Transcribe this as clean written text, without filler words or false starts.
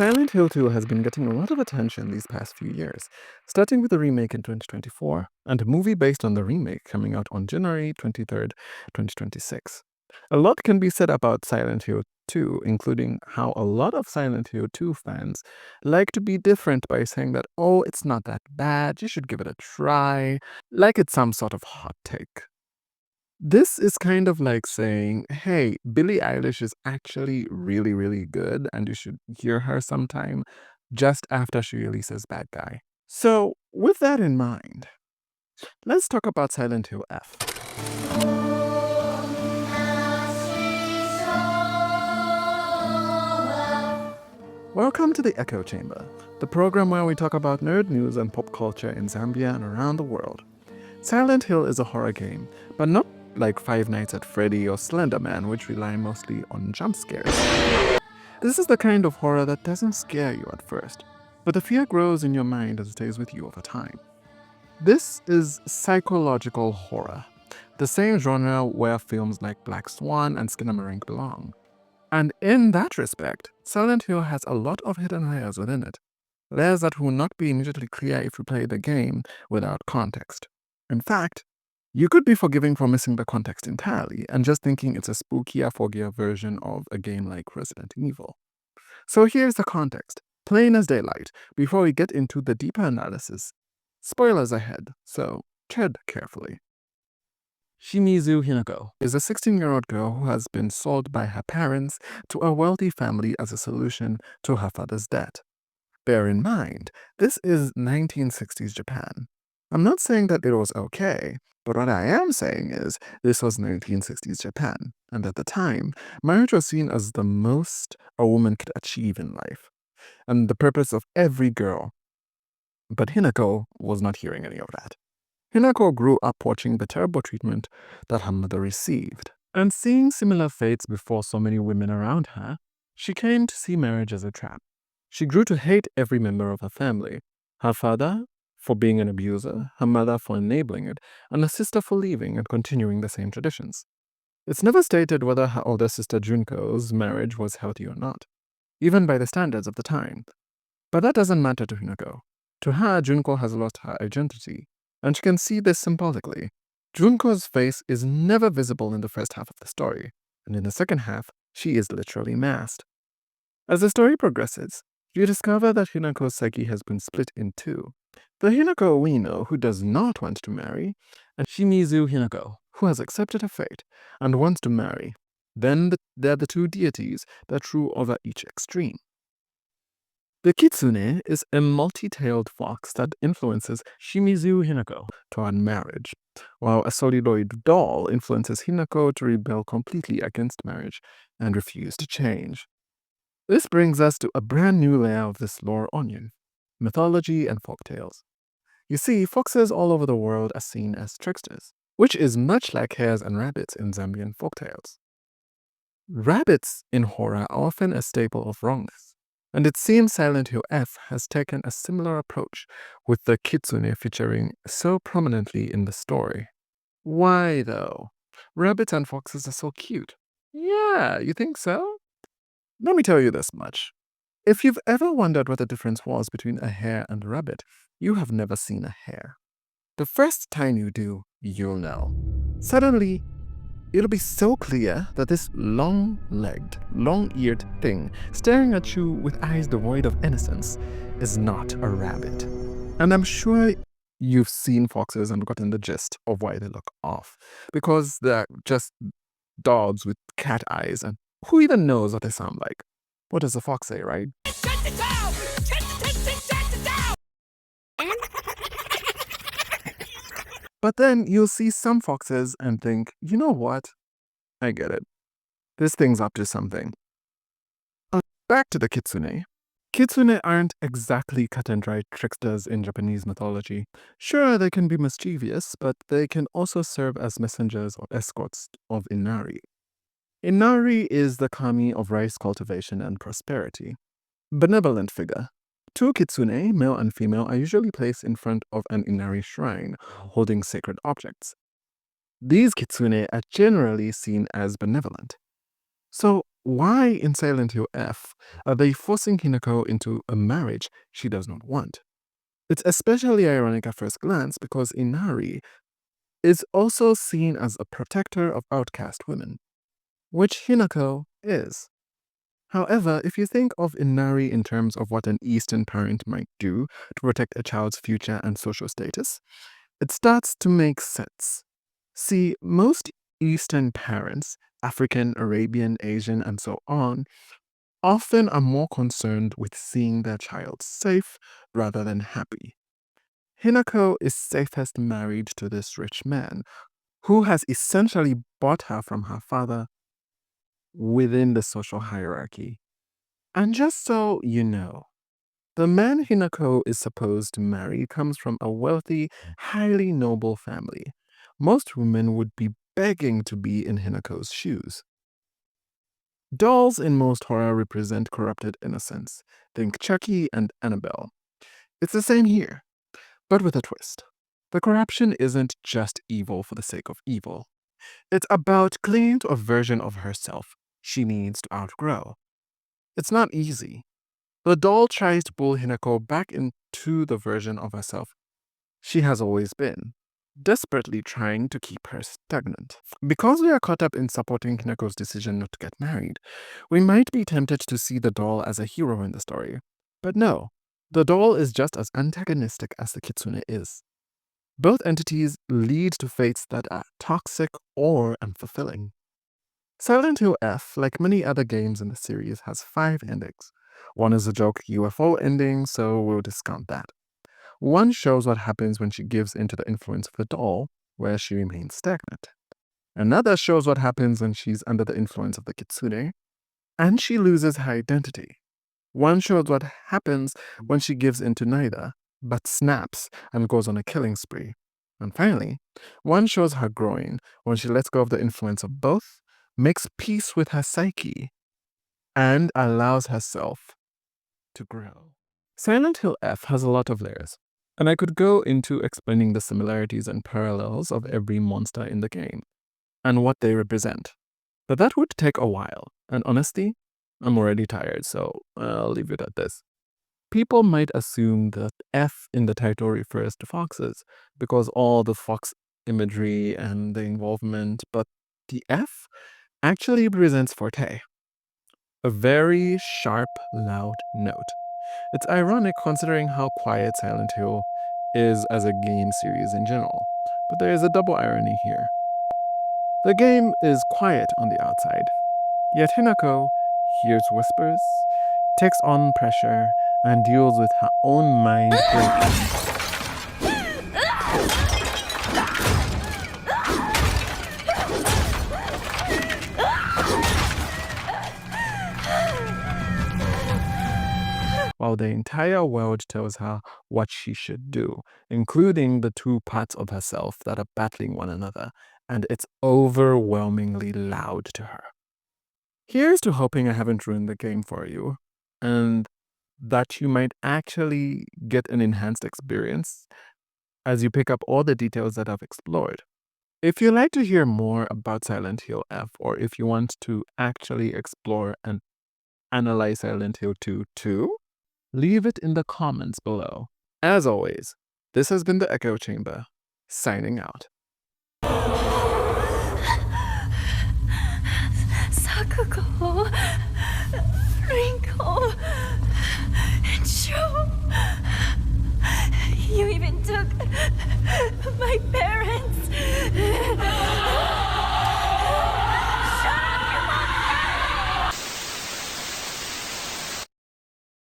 Silent Hill 2 has been getting a lot of attention these past few years, starting with a remake in 2024 and a movie based on the remake coming out on January 23rd, 2026. A lot can be said about Silent Hill 2, including how a lot of Silent Hill 2 fans like to be different by saying that, oh, it's not that bad, you should give it a try, like it's some sort of hot take. This is kind of like saying, hey, Billie Eilish is actually really, really good and you should hear her sometime just after she releases Bad Guy. So, with that in mind, let's talk about Silent Hill F. Welcome to the Echo Chamber, the program where we talk about nerd news and pop culture in Zambia and around the world. Silent Hill is a horror game, but not like Five Nights at Freddy or Slender Man, which rely mostly on jump scares. This is the kind of horror that doesn't scare you at first, but the fear grows in your mind and stays with you over time. This is psychological horror, the same genre where films like Black Swan and Skinamarink belong. And in that respect, Silent Hill has a lot of hidden layers within it. Layers that will not be immediately clear if you play the game without context. In fact, you could be forgiving for missing the context entirely and just thinking it's a spookier, foggier version of a game like Resident Evil. So here's the context, plain as daylight, before we get into the deeper analysis. Spoilers ahead, so tread carefully. Shimizu Hinako is a 16-year-old girl who has been sold by her parents to a wealthy family as a solution to her father's debt. Bear in mind, this is 1960s Japan. I'm not saying that it was okay, but what I am saying is this was 1960s Japan, and at the time, marriage was seen as the most a woman could achieve in life, and the purpose of every girl. But Hinako was not hearing any of that. Hinako grew up watching the terrible treatment that her mother received, and seeing similar fates before so many women around her, she came to see marriage as a trap. She grew to hate every member of her family, her father for being an abuser, her mother for enabling it, and her sister for leaving and continuing the same traditions. It's never stated whether her older sister Junko's marriage was healthy or not, even by the standards of the time. But that doesn't matter to Hinako. To her, Junko has lost her identity, and she can see this symbolically. Junko's face is never visible in the first half of the story, and in the second half, she is literally masked. As the story progresses, you discover that Hinako's psyche has been split in two. The Hinako we know who does not want to marry, and Shimizu Hinako, who has accepted her fate and wants to marry. Then they're the two deities that rule over each extreme. The Kitsune is a multi-tailed fox that influences Shimizu Hinako toward marriage, while a celluloid doll influences Hinako to rebel completely against marriage and refuse to change. This brings us to a brand new layer of this lore onion, mythology and folktales. You see, foxes all over the world are seen as tricksters, which is much like hares and rabbits in Zambian folktales. Rabbits in horror are often a staple of wrongness, and it seems Silent Hill F has taken a similar approach, with the kitsune featuring so prominently in the story. Why, though? Rabbits and foxes are so cute. Yeah, you think so? Let me tell you this much. If you've ever wondered what the difference was between a hare and a rabbit, you have never seen a hare. The first time you do, you'll know. Suddenly, it'll be so clear that this long-legged, long-eared thing staring at you with eyes devoid of innocence is not a rabbit. And I'm sure you've seen foxes and gotten the gist of why they look off, because they're just dogs with cat eyes, and who even knows what they sound like? What does a fox say, right? Shut it down! Shut it down! But then you'll see some foxes and think, you know what? I get it. This thing's up to something. Back to the kitsune. Kitsune aren't exactly cut and dried tricksters in Japanese mythology. Sure, they can be mischievous, but they can also serve as messengers or escorts of Inari. Inari is the kami of rice cultivation and prosperity. Benevolent figure. Two kitsune, male and female, are usually placed in front of an Inari shrine, holding sacred objects. These kitsune are generally seen as benevolent. So, Why in Silent Hill F are they forcing Hinako into a marriage she does not want? It's especially ironic at first glance because Inari is also seen as a protector of outcast women, which Hinako is. However, if you think of Inari in terms of what an Eastern parent might do to protect a child's future and social status, it starts to make sense. See, most Eastern parents, African, Arabian, Asian, and so on, often are more concerned with seeing their child safe rather than happy. Hinako is safest married to this rich man, who has essentially bought her from her father within the social hierarchy. And just so you know, the man Hinako is supposed to marry comes from a wealthy, highly noble family. Most women would be begging to be in Hinako's shoes. Dolls in most horror represent corrupted innocence. Think Chucky and Annabelle. It's the same here, but with a twist. The corruption isn't just evil for the sake of evil. It's about clinging to a version of herself she needs to outgrow. It's not easy. The doll tries to pull Hinako back into the version of herself she has always been, desperately trying to keep her stagnant. Because we are caught up in supporting Hinako's decision not to get married, we might be tempted to see the doll as a hero in the story. But no, the doll is just as antagonistic as the kitsune is. Both entities lead to fates that are toxic or unfulfilling. Silent Hill F, like many other games in the series, has 5 endings. One is a joke UFO ending, so we'll discount that. One shows what happens when she gives into the influence of the doll, where she remains stagnant. Another shows what happens when she's under the influence of the kitsune, and she loses her identity. One shows what happens when she gives into neither, but snaps and goes on a killing spree. And finally, one shows her growing when she lets go of the influence of both, makes peace with her psyche, and allows herself to grow. Silent Hill F has a lot of layers, and I could go into explaining the similarities and parallels of every monster in the game and what they represent. But that would take a while, and honestly, I'm already tired, so I'll leave it at this. People might assume that F in the title refers to foxes because all the fox imagery and the involvement, but the F actually represents forte, a very sharp, loud note. It's ironic considering how quiet Silent Hill is as a game series in general, but there is a double irony here. The game is quiet on the outside, yet Hinako hears whispers, takes on pressure, and deals with her own mind breaking. While the entire world tells her what she should do, including the 2 parts of herself that are battling one another, and it's overwhelmingly loud to her. Here's to hoping I haven't ruined the game for you, and that you might actually get an enhanced experience as you pick up all the details that I've explored. If you'd like to hear more about Silent Hill F, or if you want to actually explore and analyze Silent Hill 2 too, leave it in the comments below. As always, this has been the Echo Chamber, signing out. Sakugo, Rinko, and Sho. You even took my parents.